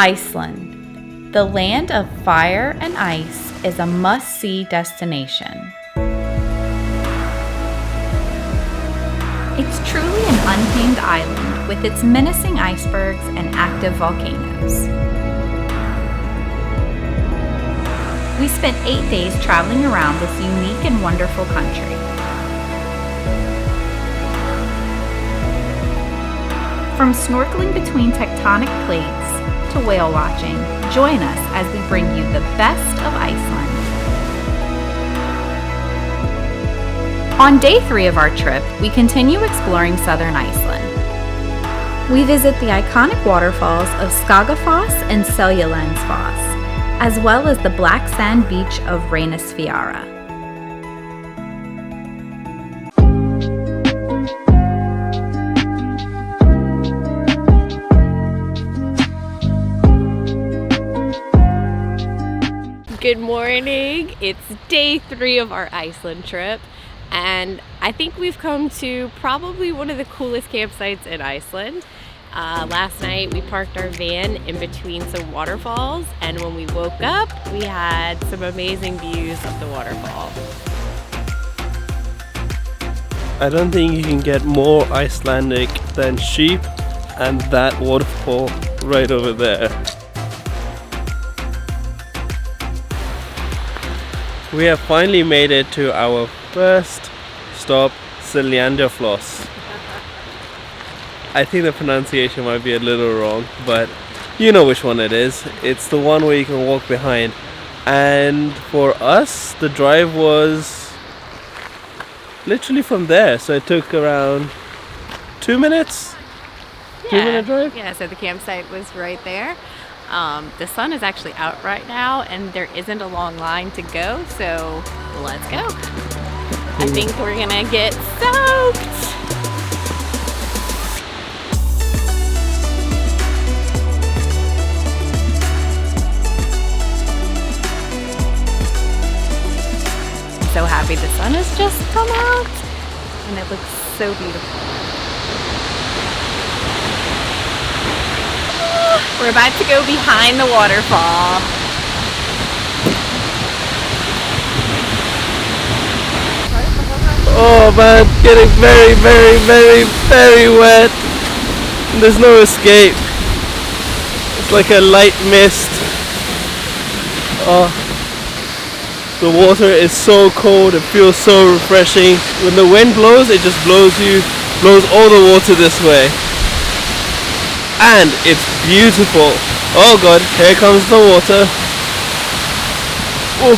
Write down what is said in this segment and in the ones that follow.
Iceland, the land of fire and ice, is a must-see destination. It's truly an untamed island with its menacing icebergs and active volcanoes. We spent 8 days traveling around this unique and wonderful country. From snorkeling between tectonic plates to whale watching, join us as we bring you the best of Iceland. On day 3 of our trip, we continue exploring southern Iceland. We visit the iconic waterfalls of Skogafoss and Seljalandsfoss, as well as the black sand beach of Reynisfjara. Good morning. It's day 3 of our Iceland trip, and I think we've come to probably one of the coolest campsites in Iceland. Last night we parked our van in between some waterfalls, and when we woke up we had some amazing views of the waterfall. I don't think you can get more Icelandic than sheep and that waterfall right over there. We have finally made it to our first stop, Seljalandsfoss. I think the pronunciation might be a little wrong, but you know which one it is. It's the one where you can walk behind. And for us, the drive was literally from there. So it took around 2 minutes. Yeah. 2-minute drive? Yeah, so the campsite was right there. The sun is actually out right now and there isn't a long line to go, so let's go. I think we're gonna get soaked. I'm so happy the sun has just come out and it looks so beautiful. We're about to go behind the waterfall. Oh man, getting very, very, very, very wet. There's no escape. It's like a light mist. Oh, the water is so cold, it feels so refreshing. When the wind blows, it just blows all the water this way. And it's beautiful. Oh god, here comes the water. Oh.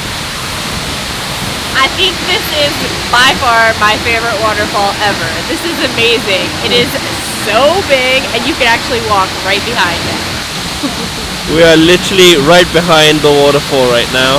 I think this is by far my favorite waterfall ever. This is amazing. It is so big and you can actually walk right behind it. We are literally right behind the waterfall right now.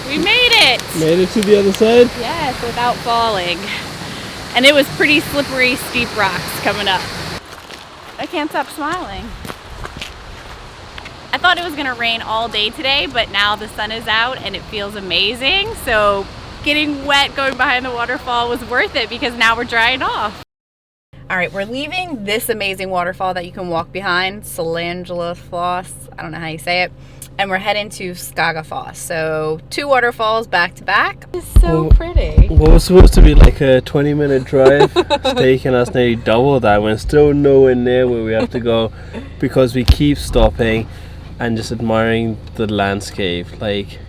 We made it! Made it to the other side? Yes, without falling. And it was pretty slippery, steep rocks coming up. I can't stop smiling. I thought it was gonna rain all day today, but now the sun is out and it feels amazing. So getting wet going behind the waterfall was worth it because now we're drying off. All right, we're leaving this amazing waterfall that you can walk behind, Seljalandsfoss, I don't know how you say it, and we're heading to Skogafoss. So 2 waterfalls back to back. It's so pretty. What was supposed to be like a 20-minute drive, it's taking us nearly double that. We're still nowhere near where we have to go because we keep stopping and just admiring the landscape. Like,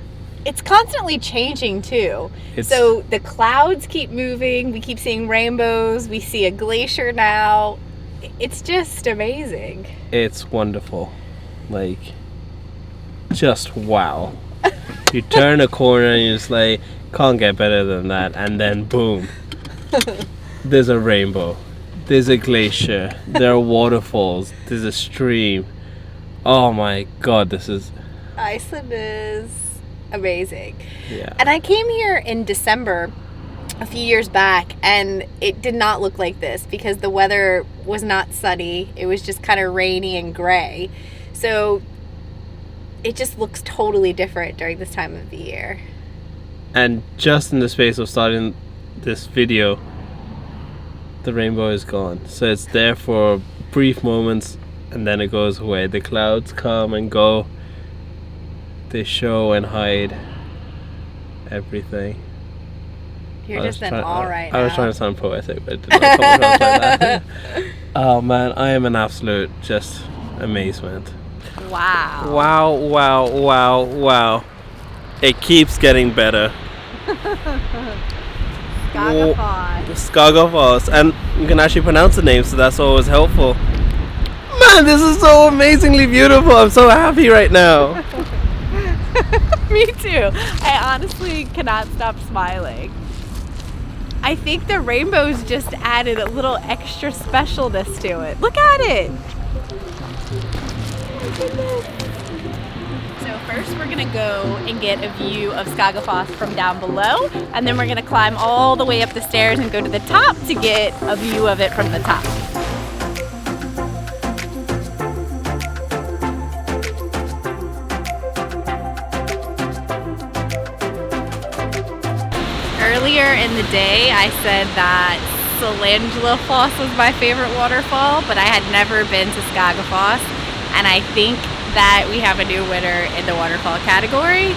it's constantly changing too. So the clouds keep moving, we keep seeing rainbows, we see a glacier now. It's just amazing. It's wonderful. Like, just wow. You turn a corner and you're just like, can't get better than that. And then boom, there's a rainbow, there's a glacier, there are waterfalls, there's a stream. Oh my god, this is... Iceland is amazing. Yeah. And I came here in December a few years back, and it did not look like this because the weather was not sunny. It was just kind of rainy and gray. So it just looks totally different during this time of the year. And just in the space of starting this video, the rainbow is gone. So it's there for brief moments and then it goes away. The clouds come and go. They show and hide everything. You're just an all right now. I was trying to sound poetic, but it did not come across like that. Oh man, I am an absolute just amazement. Wow. Wow, wow, wow, wow. It keeps getting better. Skogafoss. And you can actually pronounce the name, so that's always helpful. Man, this is so amazingly beautiful. I'm so happy right now. Me too. I honestly cannot stop smiling. I think the rainbows just added a little extra specialness to it. Look at it. So first we're gonna go and get a view of Skogafoss from down below, and then we're gonna climb all the way up the stairs and go to the top to get a view of it from the top. Earlier in the day I said that Seljalandsfoss was my favorite waterfall, but I had never been to Skogafoss, and I think that we have a new winner in the waterfall category.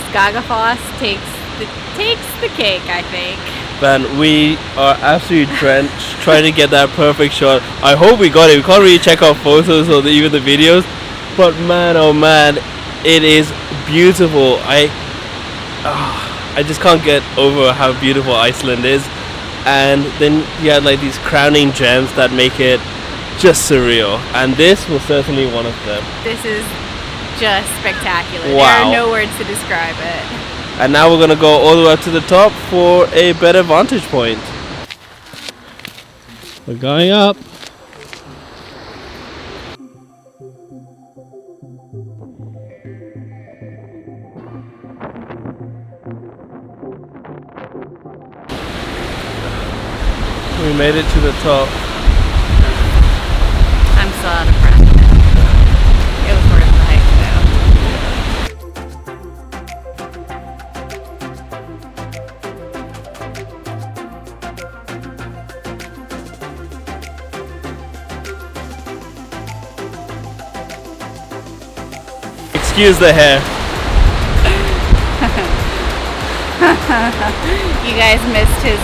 Skogafoss takes the cake, I think. Man, we are absolutely drenched trying to get that perfect shot. I hope we got it. We can't really check our photos or even the videos, but man, oh man, it is beautiful. I just can't get over how beautiful Iceland is. And then you had like these crowning gems that make it just surreal, and this was certainly one of them. This is just spectacular. Wow. There are no words to describe it. And now we're gonna go all the way up to the top for a better vantage point. We're going up. We made it to the top. I'm so out of breath. It was worth the hike though. Excuse the hair. You guys missed his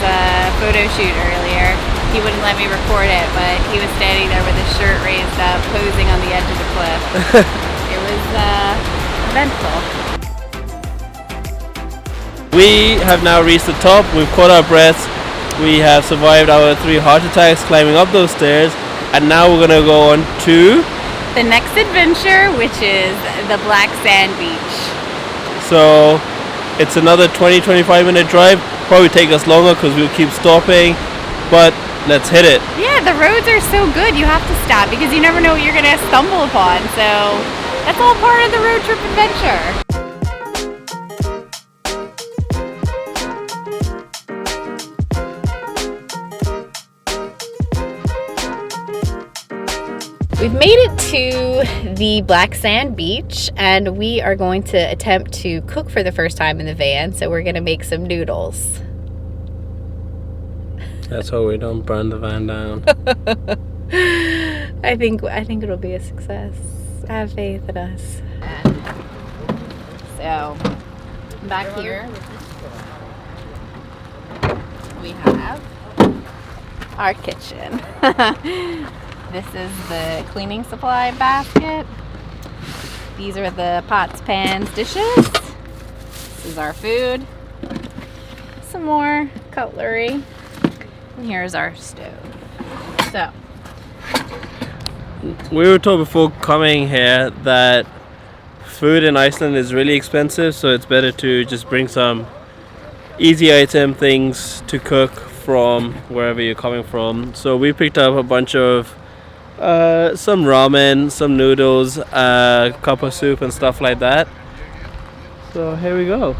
photo shoot earlier. He wouldn't let me record it, but he was standing there with his shirt raised up, posing on the edge of the cliff. It was eventful. We have now reached the top. We've caught our breaths. We have survived our 3 heart attacks climbing up those stairs, and now we're gonna go on to the next adventure, which is the Black Sand Beach. So it's another 20-25 minute drive. Probably take us longer because we'll keep stopping, but let's hit it. Yeah, the roads are so good. You have to stop because you never know what you're gonna stumble upon. So that's all part of the road trip adventure. We've made it to the Black Sand Beach, and we are going to attempt to cook for the first time in the van. So we're gonna make some noodles. That's how we don't burn the van down. I think it'll be a success. Have faith in us. So back here we have our kitchen. This is the cleaning supply basket. These are the pots, pans, dishes. This is our food. Some more cutlery. And here's our stove. So we were told before coming here that food in Iceland is really expensive, so it's better to just bring some easy item things to cook from wherever you're coming from. So we picked up a bunch of some ramen, some noodles, a cup of soup and stuff like that. So here we go.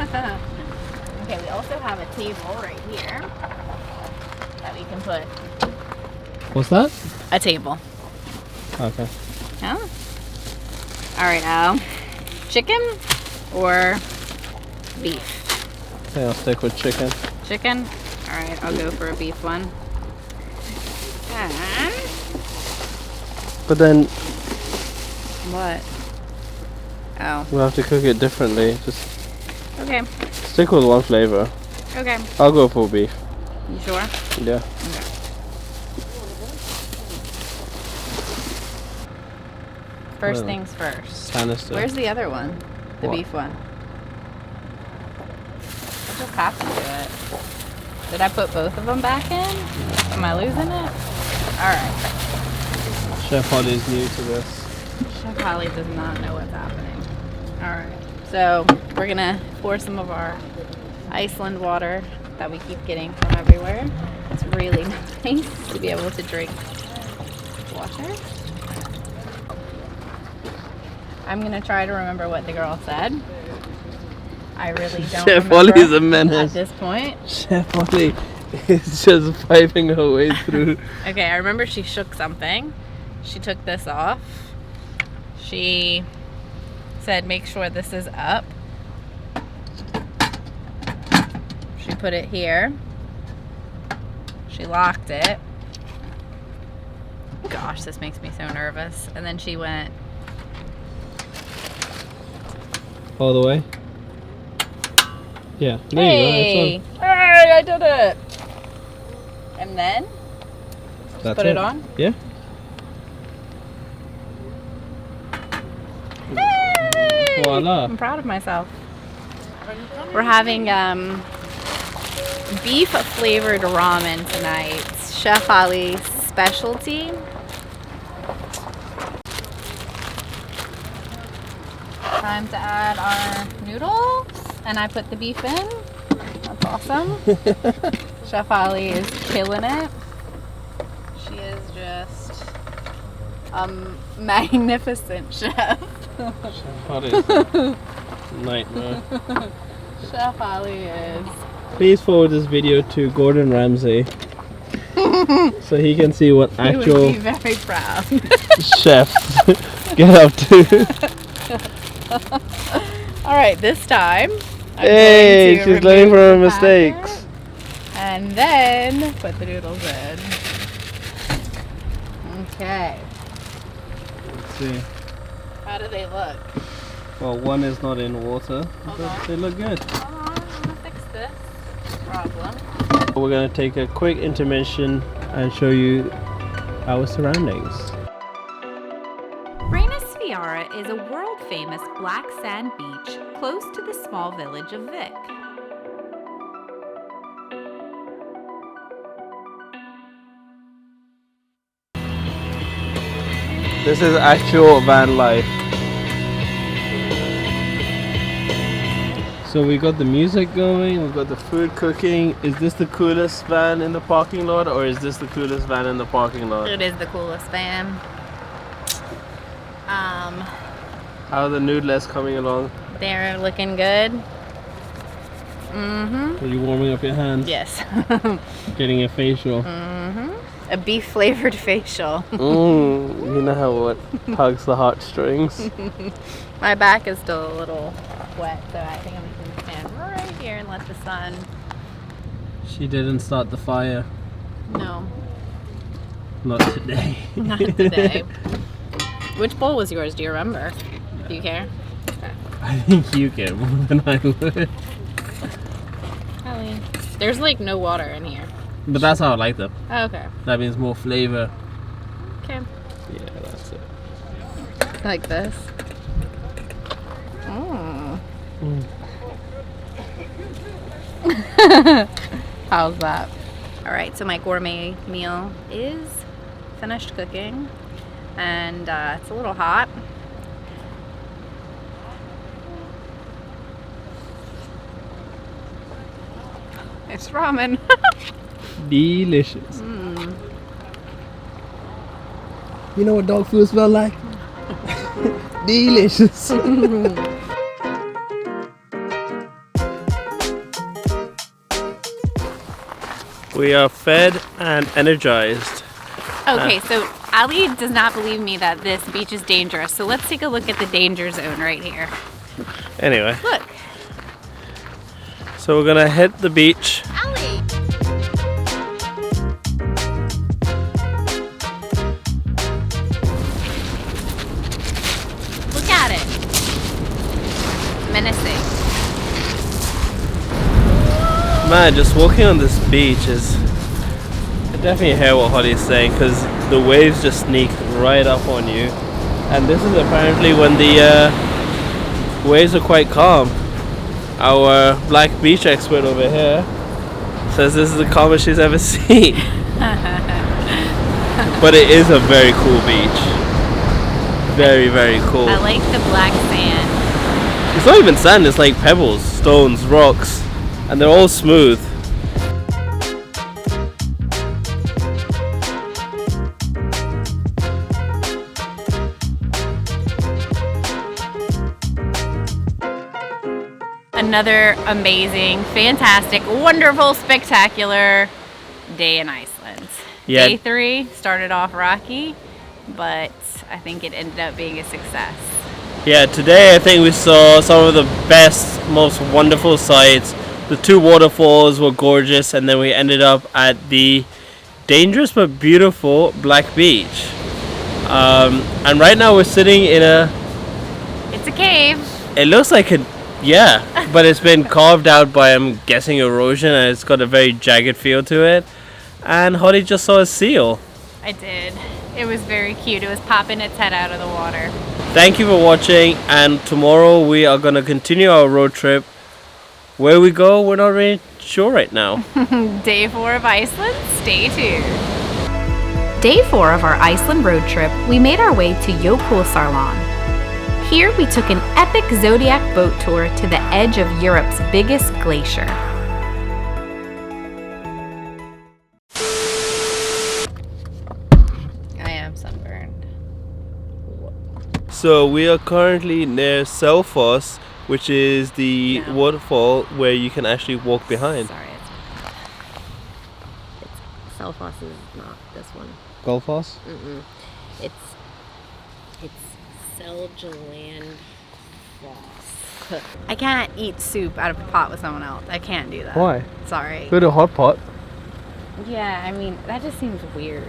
okay, we also have a table right What's that? A table. Okay. Yeah. All right, Al. Chicken or beef? I think I'll stick with chicken. Chicken? All right, I'll go for a beef one. And But then what? Oh, we'll have to cook it differently. Just okay. stick with one flavor. Okay. I'll go for beef. You sure? Yeah. Okay. First things first. Canister. Where's the other one? The What? beef one. I just have to do it. Did I put both of them back in? Am I losing it? Alright. Chef Holly's new to this. Chef Holly does not know what's happening. Alright. So we're gonna pour some of our Iceland water that we keep getting from everywhere. It's really nice to be able to drink water. I'm gonna try to remember what the girl said. I really don't Chef remember Holly's a menace. at this point. Chef Holly is just piping her way through. Okay, I remember she shook something. She took this off. She said, make sure this is up. She put it here. She locked it. Gosh, this makes me so nervous. And then she went, All the way? Yeah. There hey! you go. Hey, I did it! And then, That's put it on. Yeah. Hey! Voila. I'm proud of myself. We're having beef flavored ramen tonight. Chef Ali's specialty. Time to add our noodles, and I put the beef in. That's awesome. Chef Ali is killing it. She is just a magnificent chef. Chef Holly's a nightmare. Chef Ali is. Please forward this video to Gordon Ramsay so he can see what He would actual be very proud. chefs get up to. All right, this time. I'm Hey, going to she's learning remove from her the mistakes. packet and then put the noodles in. Okay. Let's see. How do they look? Well, one is not in water, Hold but on. they look good. Hold on, I'm gonna fix this problem. We're going to take a quick intermission and show you our surroundings. Reynisfjara is a world-famous black sand beach close to the small village of Vik. This is actual van life. So we got the music going, we've got the food cooking. Is this the coolest van in the parking lot, or is this the coolest van in the parking lot? It is the coolest van. How are the noodles coming along? They're looking good. Mm-hmm. Are you warming up your hands? Yes. Getting a facial? A beef flavored facial. You know how what hugs the heartstrings? My back is still a little wet, so I think I'm just gonna stand right here and let the sun. She didn't start the fire. No, Not today. not today. Which bowl was yours? Do you remember? Do you care? Okay. I think you get more than I would. Ellie. There's like no water in here. But that's how I like them. Oh, okay. That means more flavor. Okay. Yeah, that's it. Like this. Mm. How's that? All right, so my gourmet meal is finished cooking, and it's a little hot. It's ramen. Delicious. You know what dog food smells like? Delicious. We are fed and energized. Okay, so Ali does not believe me that this beach is dangerous. So let's take a look at the danger zone right here. Anyway, Look. so we're gonna hit the beach. Ali! Look at it. Menacing. Man, just walking on this beach is... I definitely hear what Holly's saying, because the waves just sneak right up on you. And this is apparently when the waves are quite calm. Our black beach expert over here says this is the calmest she's ever seen. But it is a very cool beach. Very, very cool. I like the black sand. It's not even sand, it's like pebbles, stones, rocks, and they're all smooth. Another amazing, fantastic, wonderful, spectacular day in Iceland. Yeah. Day 3 started off rocky, but I think it ended up being a success. Yeah, today I think we saw some of the best, most wonderful sights. The 2 waterfalls were gorgeous, and then we ended up at the dangerous but beautiful Black Beach. And right now we're sitting in It's a cave. it looks like a, yeah, but it's been carved out by, I'm guessing, erosion, and it's got a very jagged feel to it. And Holly just saw a seal. I did. It was very cute. It was popping its head out of the water. Thank you for watching, and tomorrow we are going to continue our road trip. Where we go, we're not really sure right now. Day 4 of Iceland, stay tuned. Day 4 of our Iceland road trip, we made our way to Jökulsárlón. Here we took an epic Zodiac boat tour to the edge of Europe's biggest glacier. I am sunburned. So we are currently near Seljalandsfoss, which is the waterfall where you can actually walk behind. Sorry, Seljalandsfoss is not this one. Golfoss? It's Seljalandsfoss. I can't eat soup out of a pot with someone else. I can't do that. Why? Sorry. Go to a hot pot. Yeah, I mean, that just seems weird.